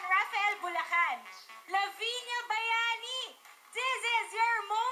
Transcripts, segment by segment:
San Rafael, Bulacan. Lavinia Bayani, this is your moment!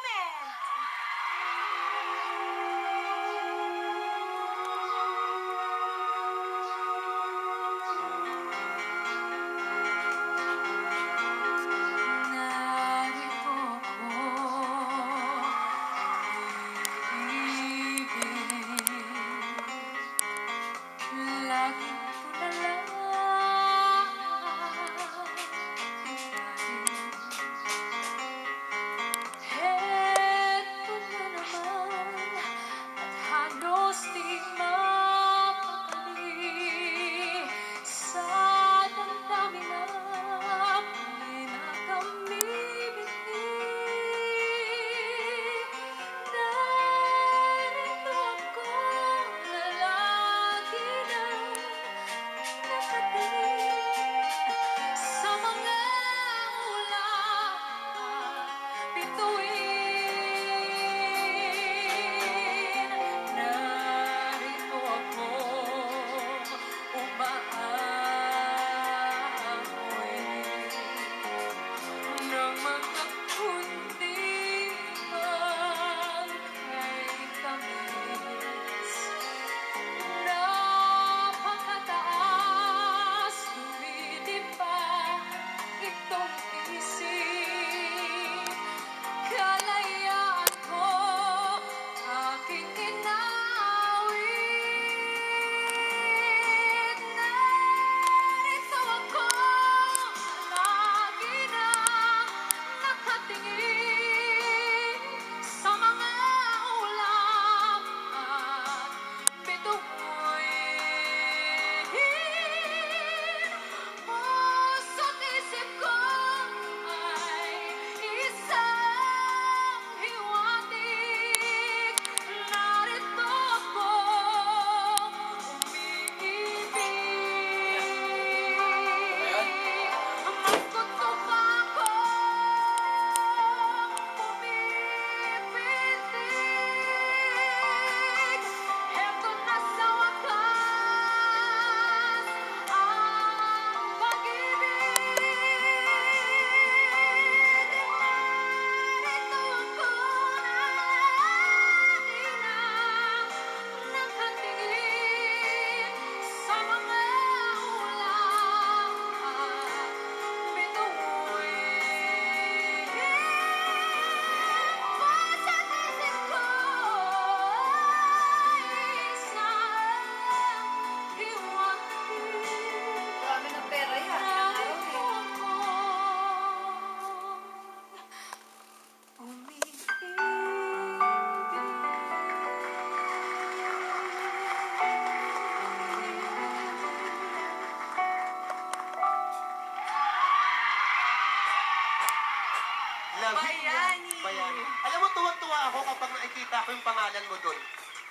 Bayani. Bayani. Alam mo, tuwang-tuwa ako kapag nakikita ko yung pangalan mo doon.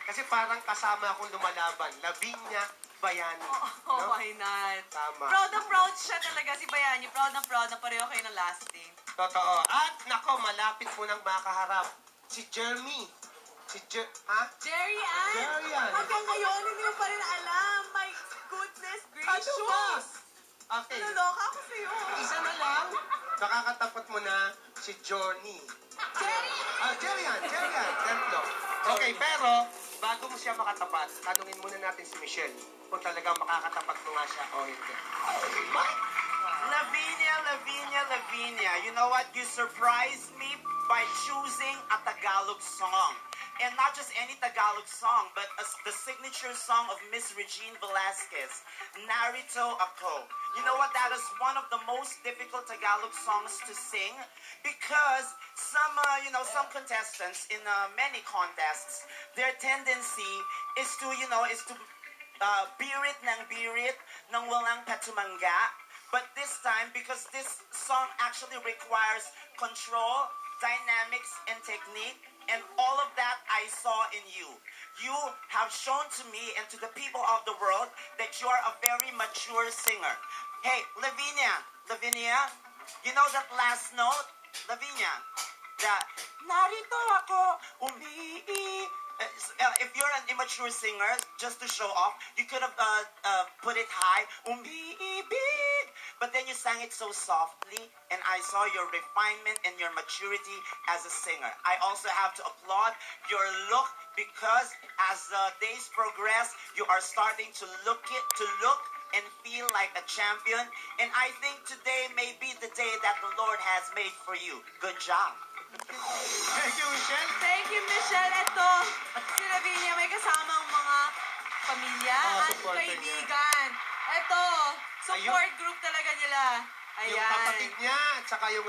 Kasi parang kasama akong lumalaban. Lavinia Bayani. Oh, why not? Tama. Proud na proud siya talaga si Bayani. Proud na pareho kayo ng lasting. Totoo. At nako, malapit mo nang makaharap. Si Jeremy. Jerry Ann? Jerry Ann. Hanggang ngayon, hindi mo pa rin alam. My goodness gracious. Ano ba? Okay. Naloka ako sa'yo. Isa na lang. Nakakatapat mo na si Johnny. Jerry! Jerry Ann. Templo. Okay, pero bago mo siya makatapat, tanungin muna natin si Michelle kung talagang makakatapat mo nga siya o hindi. Lavinia, you know what? You surprised me by choosing a Tagalog song. And not just any Tagalog song, but the signature song of Miss Regine Velasquez, Narito Ako. You know what? That is one of the most difficult Tagalog songs to sing because some contestants in many contests, their tendency is to birit ng walang patumangga. But this time, because this song actually requires control, dynamics, and technique, and all of that I saw in you. You have shown to me and to the people of the world that you are a very mature singer. Hey, Lavinia, you know that last note? Lavinia, that narito ako, if you're an immature singer, just to show off, you could have put it high. Umiibig but then you sang it so softly, and I saw your refinement and your maturity as a singer. I also have to applaud your look because as the days progress, you are starting to look and feel like a champion. And I think today may be the day that the Lord has made for you. Good job. Thank you, Michelle. Thank you, Michelle. Ito, si Lavinia may kasamang mga pamilya at supporter kaibigan. Ito, support group talaga nila. Ayan. Yung kapatid niya at saka yung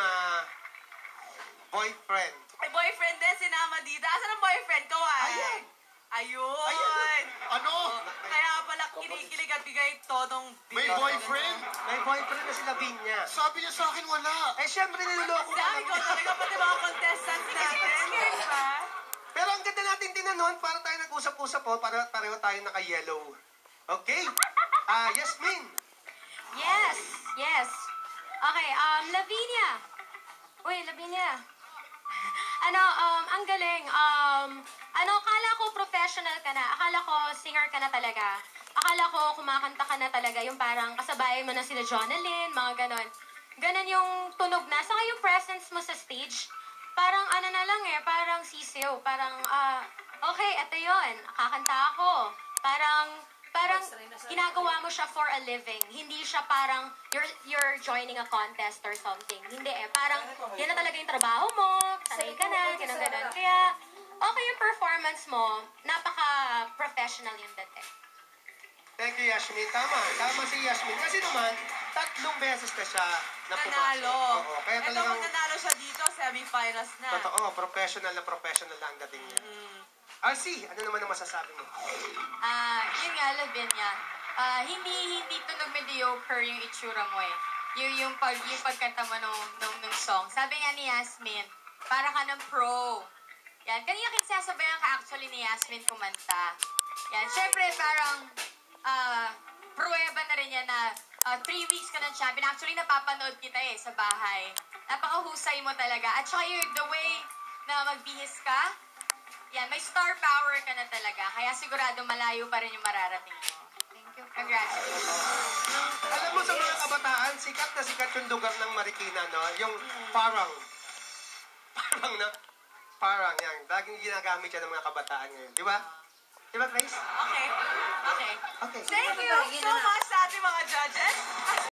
boyfriend. May boyfriend din, sinama dito. Asan ang boyfriend ko, Ayan. Ayun. Ayan. Ano? Kaya pala kinikilig at bigay todong May boyfriend? May boyfriend na si Lavinia. Sabi niya sa akin wala. Eh, syempre, niloloko ka Sabi ko lang. talaga, pati mga contestants natin. Diba? Pero ang ganda natin tinanon, para tayo nag-usap-usap po, para pareho tayo naka-yellow. Okay? Yasmin. Yes, yes. Okay, Lavinia. Uy, Lavinia. Ang galing. Akala ko professional ka na. Akala ko singer ka na talaga. Akala ko kumakanta ka na talaga. Yung parang kasabay mo na sila Jonalyn, mga ganon. Ganon yung tunog na. Saka yung presence mo sa stage, parang na lang parang sisiw. Parang, okay, eto yun. Kakanta ako. Parang ginagawa mo siya for a living. Hindi siya parang you're joining a contest or something. Hindi parang yan na talaga yung trabaho mo, sanay ka na, ganun. Kaya okay yung performance mo, napaka-professional yung dating. Thank you, Yasmin. Tama si Yasmin. Kasi naman, 3 beses na siya na pumasok. Nanalo. Oo, kaya Ito, talagang, kung nanalo siya dito, semi-finals na. totoo, professional na ang dating niya. RC, ano naman ang masasabi mo? Yun nga, Lavinia. Hindi tunog mediocre yung itsura mo eh. Yung pagkanta mo nung song. Sabi nga ni Yasmin, para ka ng pro. Yan, kanina kinsasabayan ka actually ni Yasmin kumanta. Yan, syempre parang pruweba na rin yan na 3 weeks ka ng champion. Actually, napapanood kita sa bahay. Napakahusay mo talaga. At saka the way na magbihis ka, yan, may star power ka na talaga. Kaya sigurado malayo pa rin yung mararating mo. Thank you. Congratulations. Alam mo sa mga kabataan, sikat na sikat yung lugar ng Marikina, no? Yung parang yan. Laging ginagamit yan ng mga kabataan ngayon. Di ba? Di ba, Grace? Okay. Okay. Thank you so much sa ating mga judges.